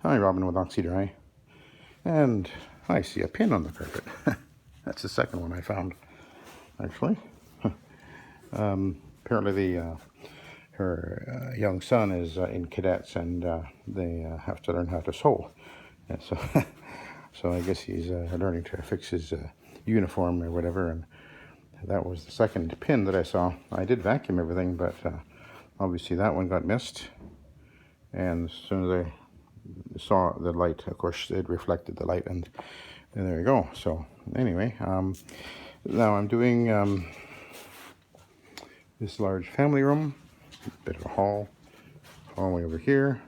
Hi, Robin with Oxy-Dry, and I see a pin on the carpet. That's the second one I found, actually. Apparently, her young son is in cadets, and they have to learn how to sew. And so, so I guess he's learning to fix his uniform or whatever. And that was the second pin that I saw. I did vacuum everything, but obviously that one got missed. And as soon as I saw the light, of course it reflected the light, and there you go. So anyway, now I'm doing this large family room, bit of a hallway over here,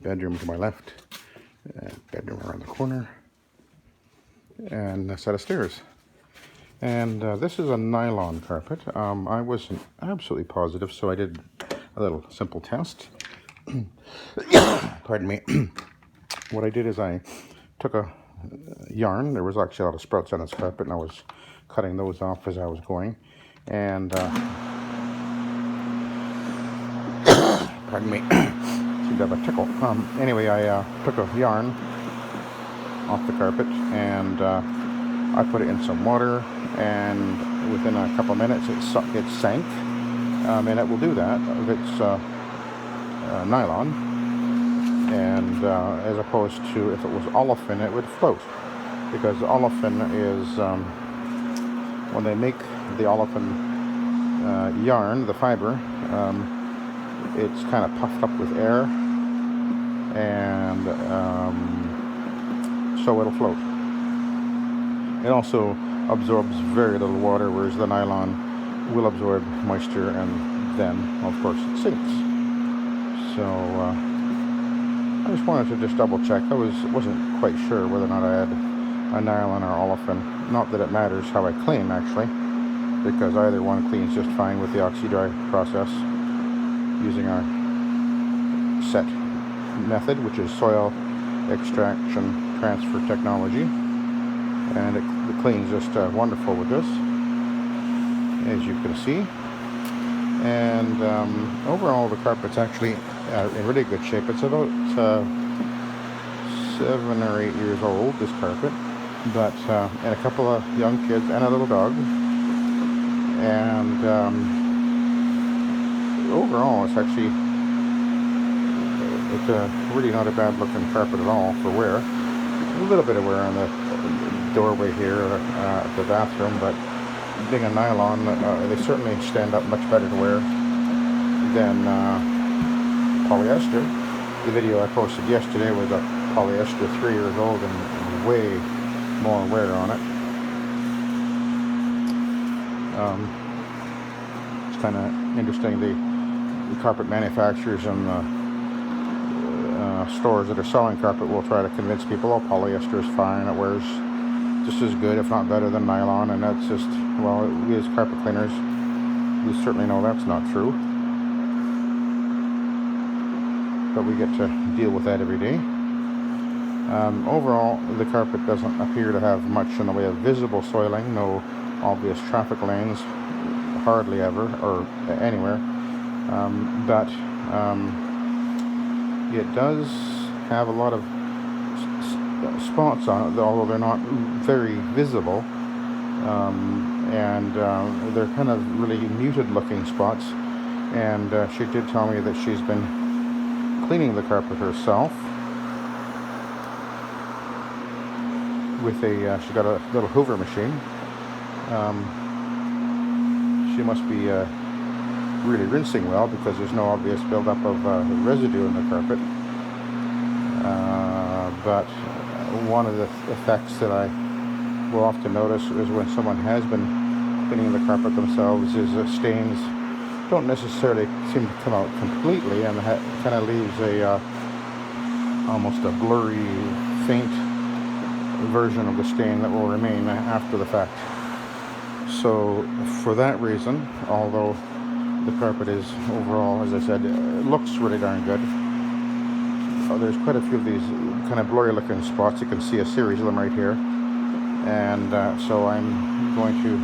bedroom to my left, bedroom around the corner, and a set of stairs. And this is a nylon carpet. I wasn't absolutely positive, so I did a little simple test. Pardon me. What I did is I took a yarn. There was actually a lot of sprouts on this carpet, and I was cutting those off as I was going. And pardon me, seemed to have a tickle. Anyway, I took a yarn off the carpet, and I put it in some water, and within a couple of minutes it sank. And it will do that if it's nylon, and as opposed to if it was olefin, it would float, because olefin is when they make the olefin yarn, the fiber, it's kind of puffed up with air, and so it'll float. It also absorbs very little water, whereas the nylon will absorb moisture, and then of course it sinks. So I just wanted to just double check. I wasn't quite sure whether or not I had a nylon or olefin. Not that it matters how I clean, actually, because either one cleans just fine with the Oxy-Dry process using our set method, which is soil extraction transfer technology, and it cleans just wonderful with this, as you can see. And overall the carpet's actually in really good shape. It's about 7 or 8 years old, this carpet, but and a couple of young kids and a little dog, and overall it's actually really not a bad looking carpet at all for wear. A little bit of wear on the doorway here at the bathroom, but being a nylon, they certainly stand up much better to wear than polyester. The video I posted yesterday was a polyester 3 years old and way more wear on it. It's kind of interesting, the carpet manufacturers and the stores that are selling carpet will try to convince people, oh, polyester is fine, it wears just as good, if not better, than nylon, and that's just, well, we as carpet cleaners, we certainly know that's not true, but we get to deal with that every day. Overall, the carpet doesn't appear to have much in the way of visible soiling, no obvious traffic lanes, hardly ever, or anywhere, but it does have a lot of spots on it, although they're not very visible, and they're kind of really muted looking spots. And she did tell me that she's been cleaning the carpet herself with she got a little Hoover machine. She must be really rinsing well, because there's no obvious buildup of residue in the carpet, but one of the effects that I will often notice is when someone has been cleaning the carpet themselves is that stains don't necessarily seem to come out completely, and kind of leaves a almost a blurry, faint version of the stain that will remain after the fact. So for that reason, although the carpet is overall, as I said, looks really darn good, there's quite a few of these kind of blurry looking spots. You can see a series of them right here, and so I'm going to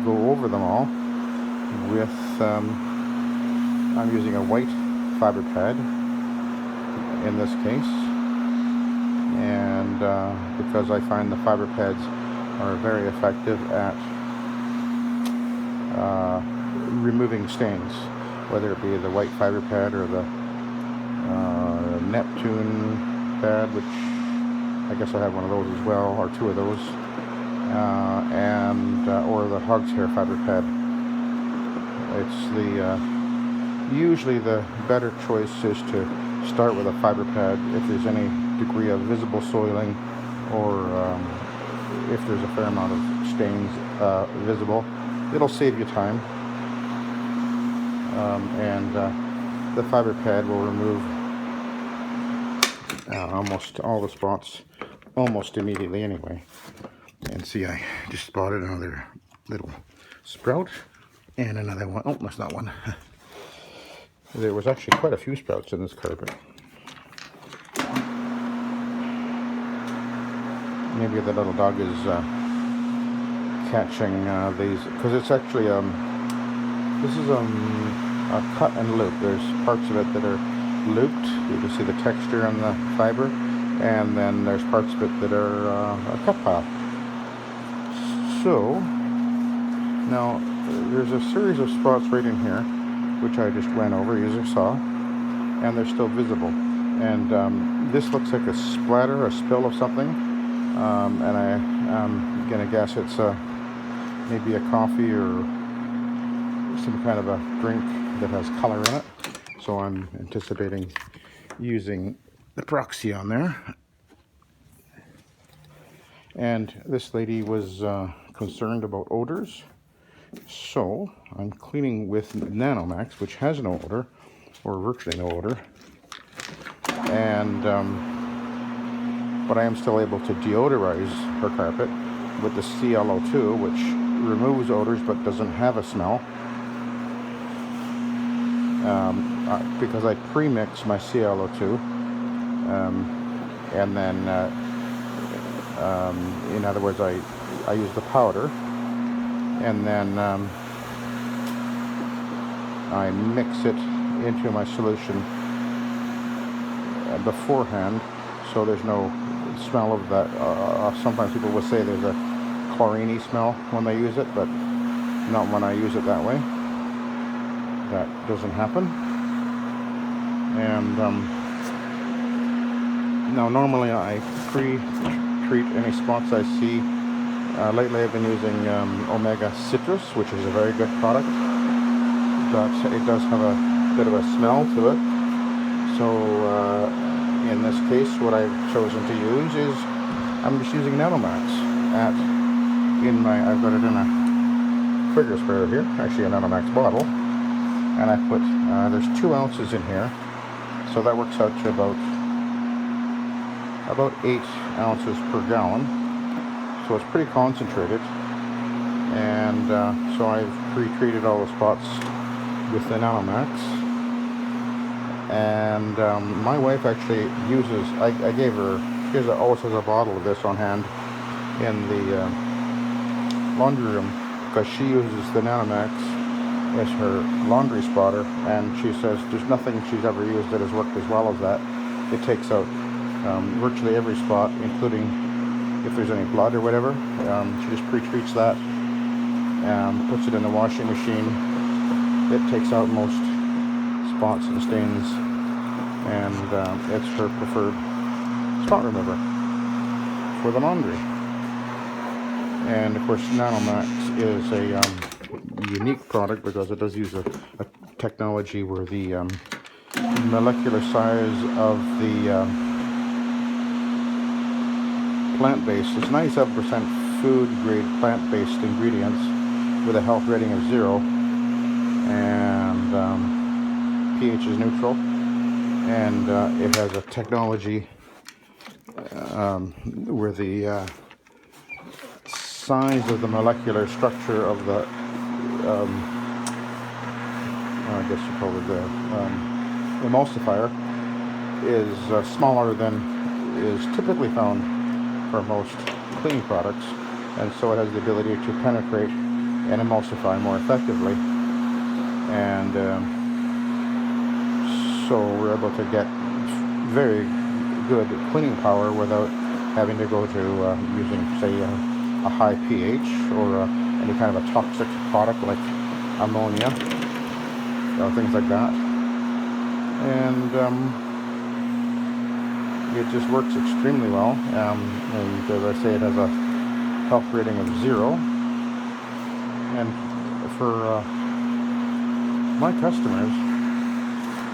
go over them all with I'm using a white fiber pad, in this case, and because I find the fiber pads are very effective at removing stains, whether it be the white fiber pad or the Neptune pad, which I guess I have one of those as well, or two of those, and or the hog's hair fiber pad. It's the usually the better choice is to start with a fiber pad if there's any degree of visible soiling, or if there's a fair amount of stains visible. It'll save you time, and the fiber pad will remove almost all the spots almost immediately anyway. And see, I just spotted another little sprout and another one. Oh, that's not one. There was actually quite a few sprouts in this carpet. Maybe the little dog is catching these, because it's actually this is a cut and loop. There's parts of it that are looped. You can see the texture on the fiber, and then there's parts of it that are a cut pile. So now there's a series of spots right in here, which I just went over using a saw, and they're still visible. And this looks like a splatter, a spill of something, and I'm gonna guess it's maybe a coffee or some kind of a drink that has color in it. So I'm anticipating using the proxy on there. And this lady was concerned about odors, so I'm cleaning with NanoMAAX, which has no odor, or virtually no odor, and but I am still able to deodorize her carpet with the ClO2, which removes odors but doesn't have a smell, because I pre-mix my ClO2, and then in other words, I use the powder, and then I mix it into my solution beforehand, so there's no smell of that. Sometimes people will say there's a chlorine-y smell when they use it, but not when I use it that way. That doesn't happen. And now normally I pre-treat any spots I see. Lately I've been using Omega Citrus, which is a very good product, but it does have a bit of a smell to it. So in this case, what I've chosen to use is I'm just using NanoMAAX. I've got it in a figure sprayer here, actually a NanoMAAX bottle, and I put there's 2 ounces in here, so that works out to about 8 ounces per gallon. So it's pretty concentrated, and so I've pre-treated all the spots with the NanoMAAX. And my wife actually uses, I gave her, she always has a bottle of this on hand in the laundry room, because she uses the NanoMAAX as her laundry spotter, and she says there's nothing she's ever used that has worked as well as that. It takes out virtually every spot, including if there's any blood or whatever. She just pre-treats that, puts it in the washing machine. It takes out most spots and stains, and it's her preferred spot remover for the laundry. And of course, NanoMAAX is a unique product because it does use a technology where the molecular size of the plant-based, it's 97% food-grade plant-based ingredients with a health rating of 0, and pH is neutral, and it has a technology where the size of the molecular structure of the I guess you call it the emulsifier is smaller than is typically found for most cleaning products, and so it has the ability to penetrate and emulsify more effectively, and so we're able to get very good cleaning power without having to go to using, say, a high pH or any kind of a toxic product like ammonia or things like that. And it just works extremely well. And as I say, it has a health rating of 0. And for my customers,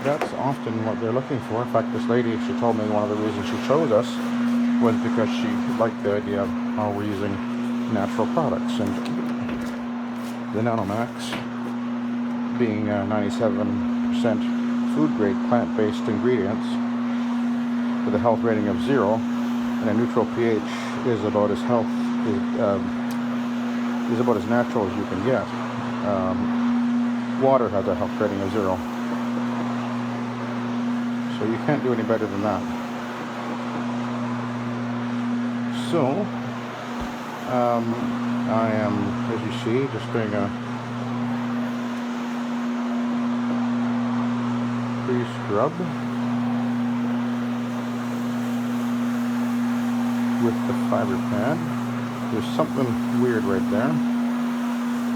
that's often what they're looking for. In fact, this lady, she told me one of the reasons she chose us was because she liked the idea of how we're using natural products. And the NanoMAAX, being 97% food grade plant-based ingredients with a health rating of 0 and a neutral pH, is about as about as natural as you can get. Water has a health rating of 0, so you can't do any better than that. So I am, as you see, just doing a pre-scrub with the fiber pad. There's something weird right there.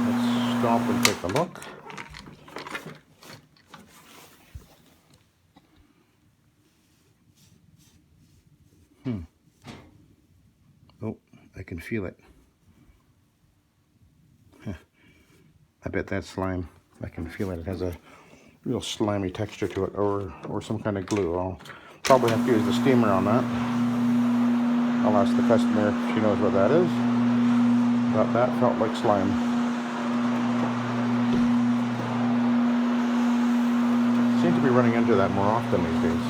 Let's stop and take a look. Oh, I can feel it. I bet that's slime. I can feel it. It has a real slimy texture to it, or some kind of glue. I'll probably have to use the steamer on that. I'll ask the customer if she knows what that is, but that felt like slime. Seem to be running into that more often these days.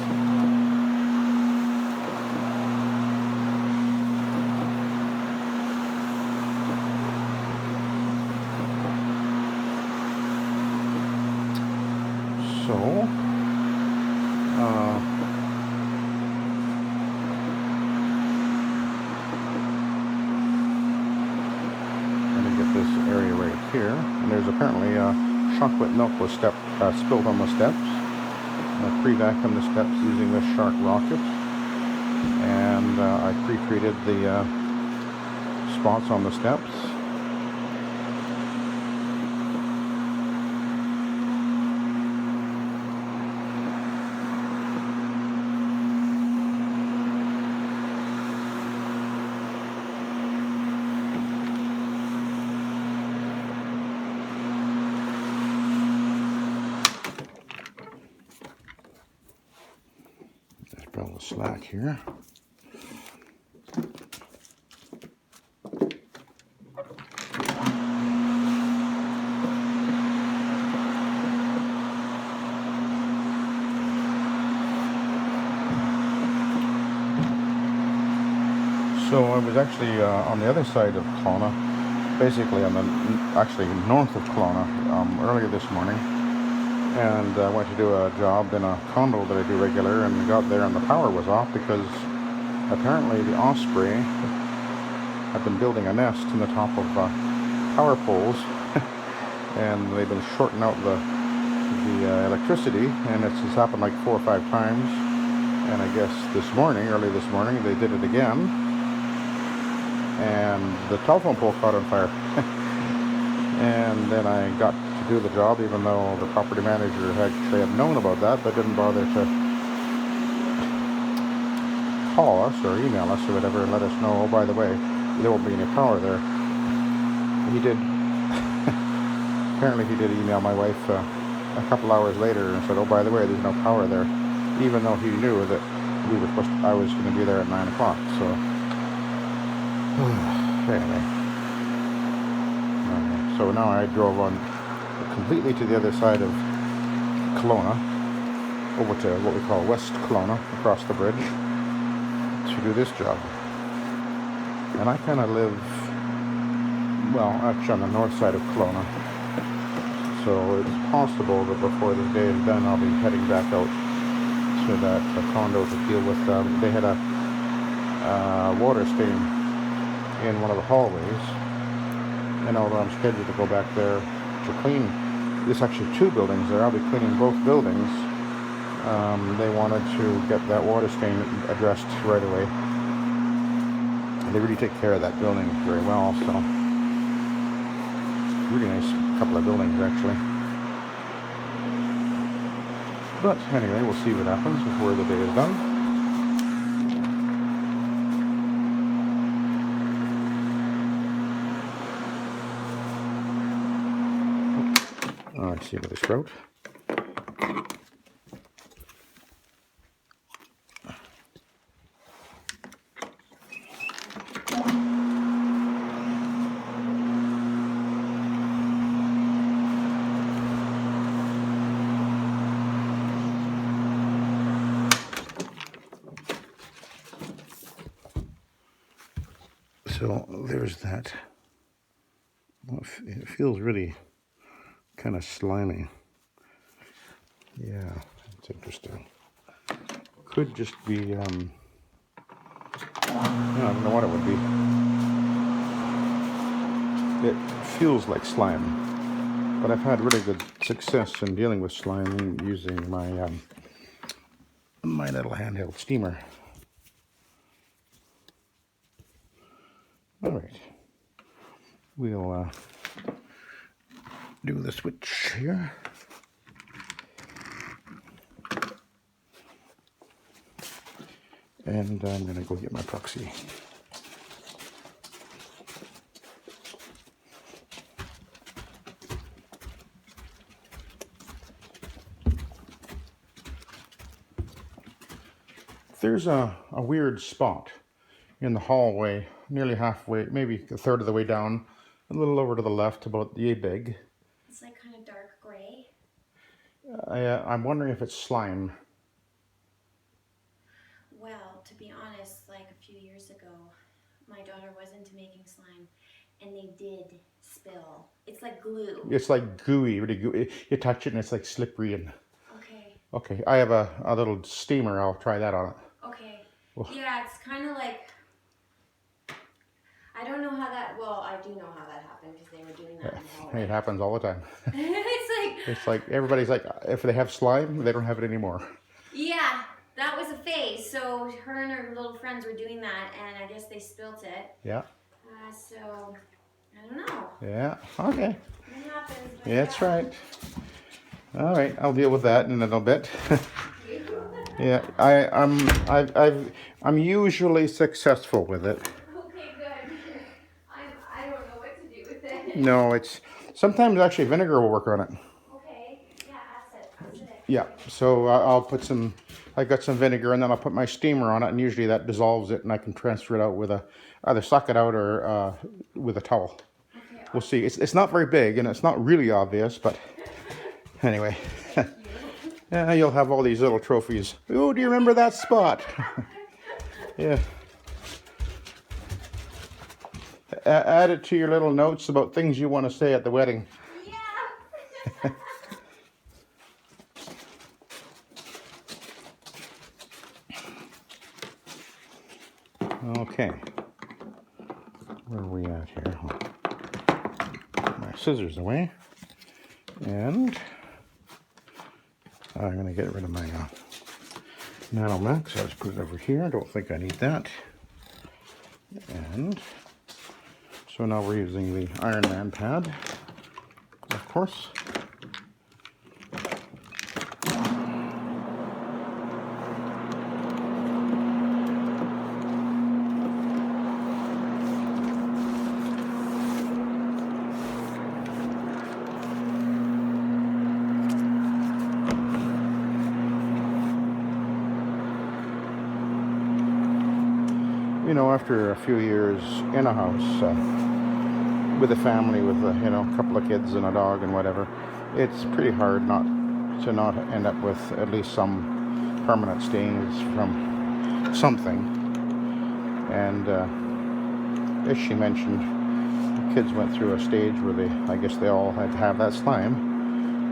So, this area right here, and there's apparently chocolate milk was spilled on the steps. I pre-vacuumed the steps using this Shark rocket, and I pre-treated the spots on the steps. The slack here. So I was actually on the other side of Kelowna, basically actually north of Kelowna, earlier this morning. And I went to do a job in a condo that I do regular, and got there and the power was off because apparently the osprey had been building a nest in the top of power poles, and they've been shorting out the electricity, and it's just happened like 4 or 5 times. And I guess early this morning, they did it again, and the telephone pole caught on fire. And then I got to do the job, even though the property manager had known about that, but didn't bother to call us or email us or whatever and let us know, oh, by the way, there won't be any power there. He did. Apparently he did email my wife a couple hours later and said, oh, by the way, there's no power there, even though he knew that I was going to be there at 9 o'clock. So anyway. So now I drove on completely to the other side of Kelowna, over to what we call West Kelowna, across the bridge, to do this job. And I kind of live, well, actually on the north side of Kelowna. So it's possible that before this day is done, I'll be heading back out to that condo to deal with, they had a water stain in one of the hallways. And although I'm scheduled to go back there to clean, there's actually 2 buildings there. I'll be cleaning both buildings They wanted to get that water stain addressed right away. They really take care of that building very well, so really nice couple of buildings actually. But anyway, we'll see what happens before the day is done. Let's see what the sprout. So there's that. Well, it feels really kind of slimy. Yeah, it's interesting. Could just be, I don't know what it would be. It feels like slime, but I've had really good success in dealing with slime using my my little handheld steamer. All right, we'll do the switch here. And I'm going to go get my proxy. There's a weird spot in the hallway, nearly halfway, maybe a third of the way down, a little over to the left, about yay big. It's like kind of dark gray. I'm wondering if it's slime. Well, to be honest, like a few years ago, my daughter was into making slime, and they did spill. It's like glue. It's like gooey, really gooey. You touch it and it's like slippery and... Okay. Okay, I have a little steamer. I'll try that on it. Okay. Well, yeah, it's kind of like... I don't know how that... Well, I do know how that happened because they were doing that in the hallway. It happens all the time. It's like everybody's like, if they have slime, they don't have it anymore. Yeah, that was a phase. So her and her little friends were doing that, and I guess they spilt it. Yeah. So, I don't know. Yeah, okay. It happens. Yeah, that's right. All right, I'll deal with that in a little bit. Yeah, I'm usually successful with it. Okay, good. I don't know what to do with it. No, it's sometimes actually vinegar will work on it. Okay, yeah, acid. Yeah, so I'll put some. I got some vinegar, and then I'll put my steamer on it, and usually that dissolves it, and I can transfer it out with either suck it out or with a towel. Okay, we'll see. It's not very big, and it's not really obvious, but anyway. Yeah, you'll have all these little trophies. Oh, do you remember that spot? Yeah. Add it to your little notes about things you want to say at the wedding. Yeah. Okay. Where are we at here? Put my scissors away. And I'm going to get rid of my NanoMAAX. I'll just put it over here. I don't think I need that. And so now we're using the Ironman pad, of course. You know, after a few years in a house with a family, with a couple of kids and a dog and whatever, it's pretty hard not end up with at least some permanent stains from something. And as she mentioned, the kids went through a stage where I guess they all had to have that slime,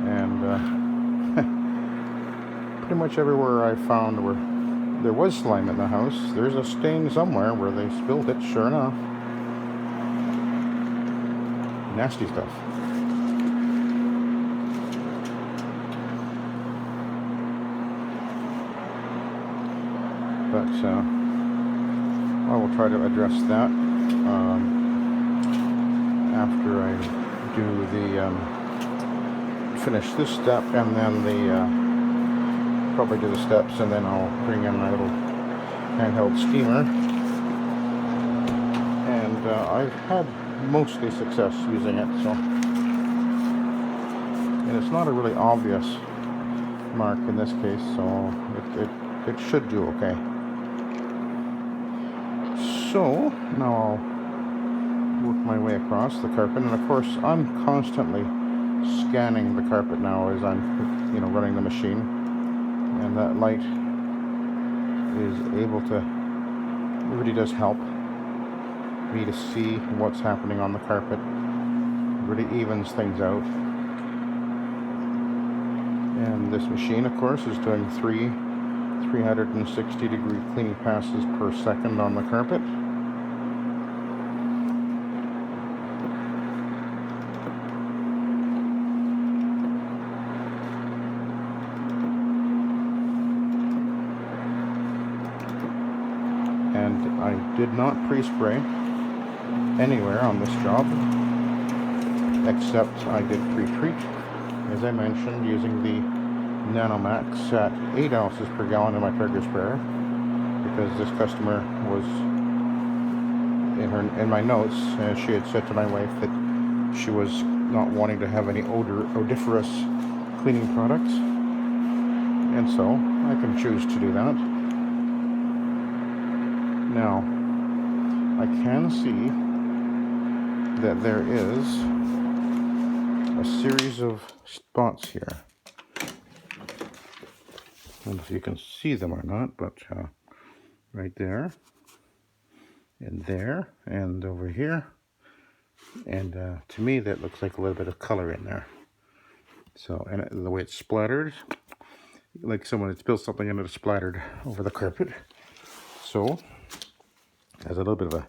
and pretty much everywhere I found where there was slime in the house, there's a stain somewhere where they spilled it, sure enough. Nasty stuff. but I will try to address that after I do the finish this step, and then the probably do the steps, and then I'll bring in my little handheld steamer. And I've had mostly success using it, so, and it's not a really obvious mark in this case, so it should do okay. So now I'll work my way across the carpet, and of course I'm constantly scanning the carpet now as I'm running the machine, and that light is able to, it really does help me to see what's happening on the carpet. It really evens things out. And this machine, of course, is doing 360-degree cleaning passes per second on the carpet. And I did not pre-spray anywhere on this job, except I did pre-treat, as I mentioned, using the NanoMAAX at 8 ounces per gallon in my trigger sprayer, because this customer was in my notes, she had said to my wife that she was not wanting to have any odoriferous cleaning products, and so I can choose to do that. Now, I can see that there is a series of spots here. I don't know if you can see them or not, but right there, and there, and over here, and to me that looks like a little bit of color in there. So, and the way it's splattered, like someone had spilled something and it splattered over the carpet. So, it has a little bit of a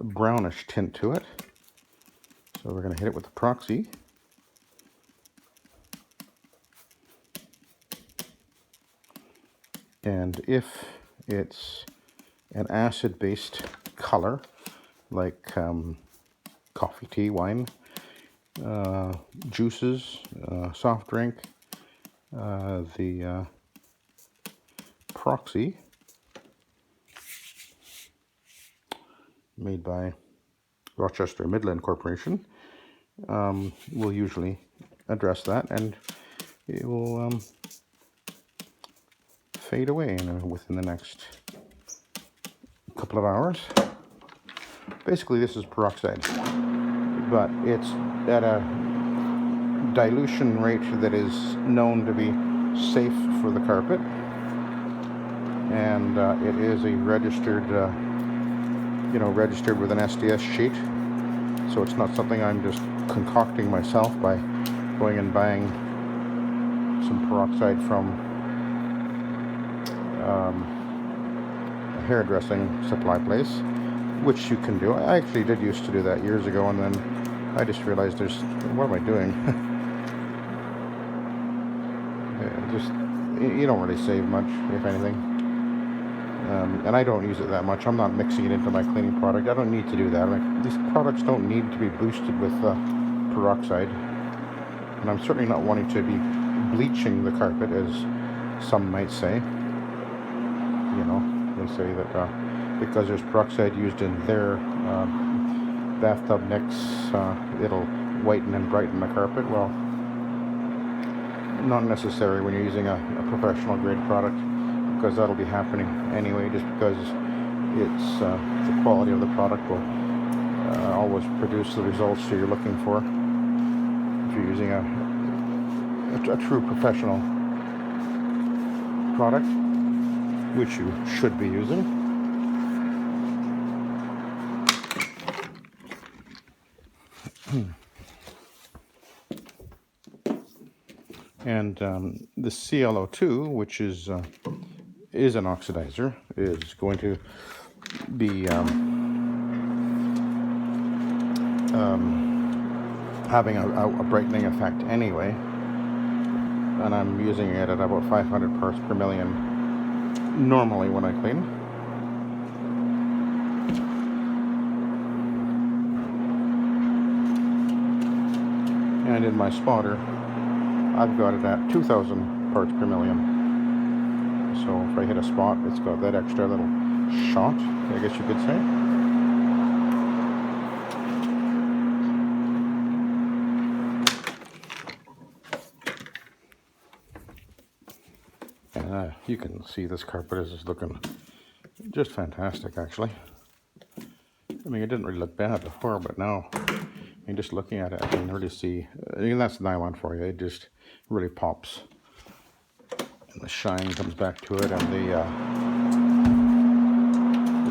brownish tint to it. So we're going to hit it with the proxy. And if it's an acid-based color, like coffee, tea, wine, juices, soft drink, the proxy made by Rochester Midland Corporation will usually address that, and it will fade away within the next couple of hours. Basically, this is peroxide, but it's at a dilution rate that is known to be safe for the carpet, and it is a registered registered with an SDS sheet, so it's not something I'm just concocting myself by going and buying some peroxide from a hairdressing supply place, which you can do. I actually did used to do that years ago, and then I just realized what am I doing? You don't really save much, if anything. And I don't use it that much. I'm not mixing it into my cleaning product. I don't need to do that. These products don't need to be boosted with peroxide. And I'm certainly not wanting to be bleaching the carpet, as some might say. They say that because there's peroxide used in their bathtub mix, it'll whiten and brighten the carpet. Well, not necessary when you're using a professional grade product, because that'll be happening anyway, just because it's the quality of the product will always produce the results that you're looking for if you're using a true professional product, which you should be using. And the ClO2, which is an oxidizer, is going to be having a brightening effect anyway, and I'm using it at about 500 parts per million normally when I clean. And in my spotter, I've got it at 2,000 parts per million. So if I hit a spot, it's got that extra little shot, I guess you could say. And you can see this carpet is looking just fantastic, actually. I mean, it didn't really look bad before, but now, I mean, just looking at it, I can really see, I mean, that's nylon for you. It just really pops. And the shine comes back to it, and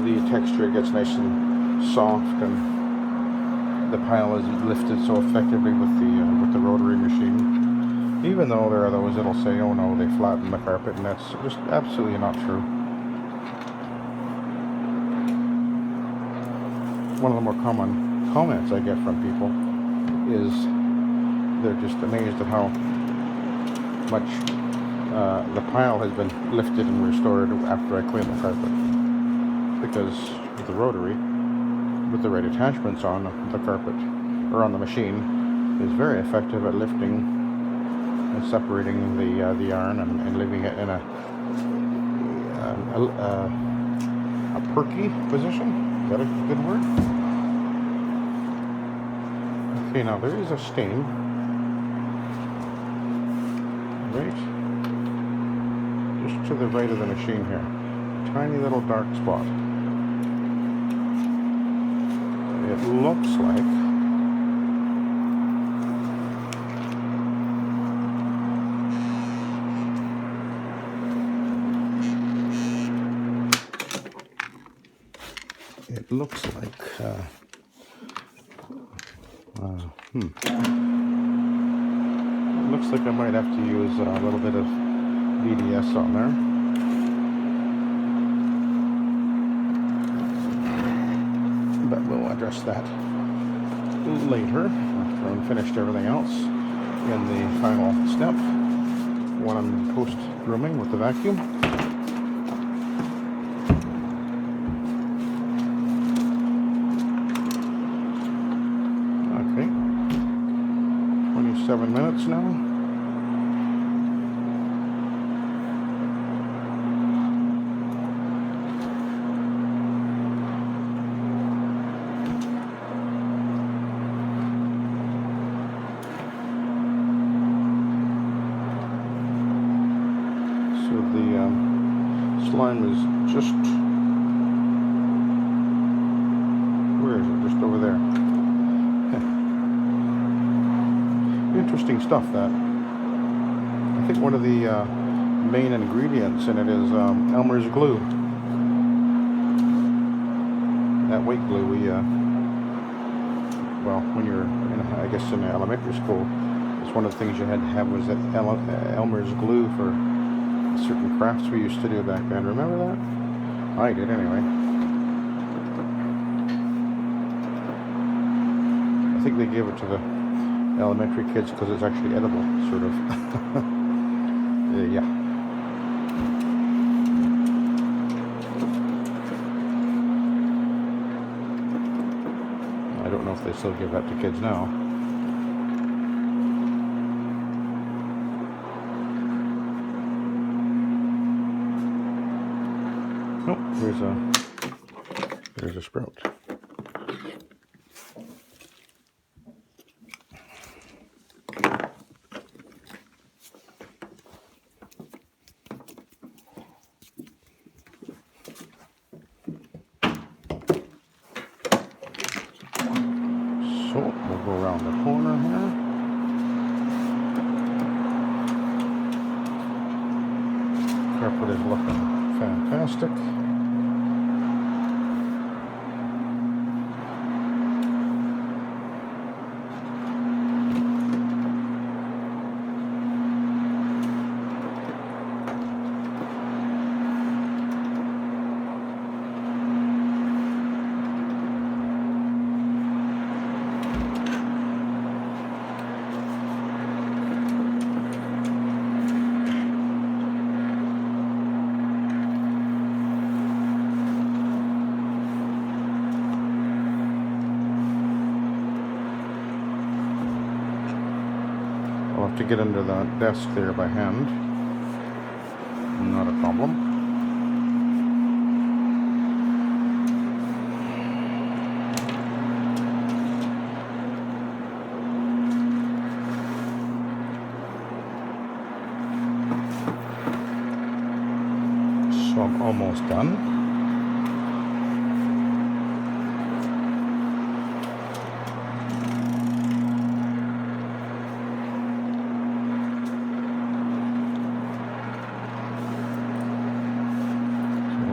the texture gets nice and soft, and the pile is lifted so effectively with the rotary machine. Even though there are those that'll say, oh no, they flatten the carpet, and that's just absolutely not true. One of the more common comments I get from people is they're just amazed at how much the pile has been lifted and restored after I clean the carpet. Because with the rotary, with the right attachments on the carpet, or on the machine, is very effective at lifting and separating the yarn and leaving it in a perky position. Is that a good word? Okay, now there is a stain right just to the right of the machine here. A tiny little dark spot. It looks like it looks like I might have to use a little bit of VDS on there. But we'll address that later after I've finished everything else in the final step when I'm post grooming with the vacuum. Okay, 27 minutes now. So the slime is just, where is it? Just over there. Interesting stuff, that. I think one of the main ingredients in it is Elmer's glue. That white glue well, when you're I guess in elementary school, it's one of the things you had to have was that Elmer's glue for certain crafts we used to do back then. Remember that? I did anyway. I think they gave it to the elementary kids because it's actually edible, sort of. Yeah. I don't know if they still give that to kids now. Oh, there's a sprout. So we'll go around the corner here. Carpet is looking fantastic. to get under the desk there by hand. Not a problem. So I'm almost done.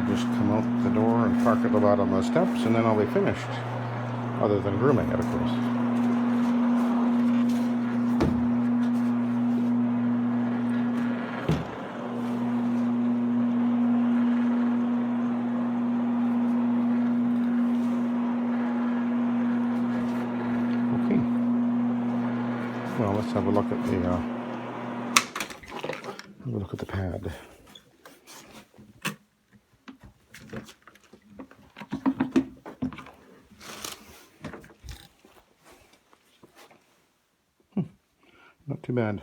Just come out the door and park at the bottom of the steps, and then I'll be finished. Other than grooming it, of course. Okay. Well, let's have a look at the pad. Not too bad,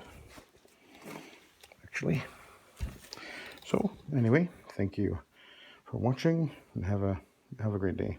actually. So anyway, thank you for watching, and have a great day.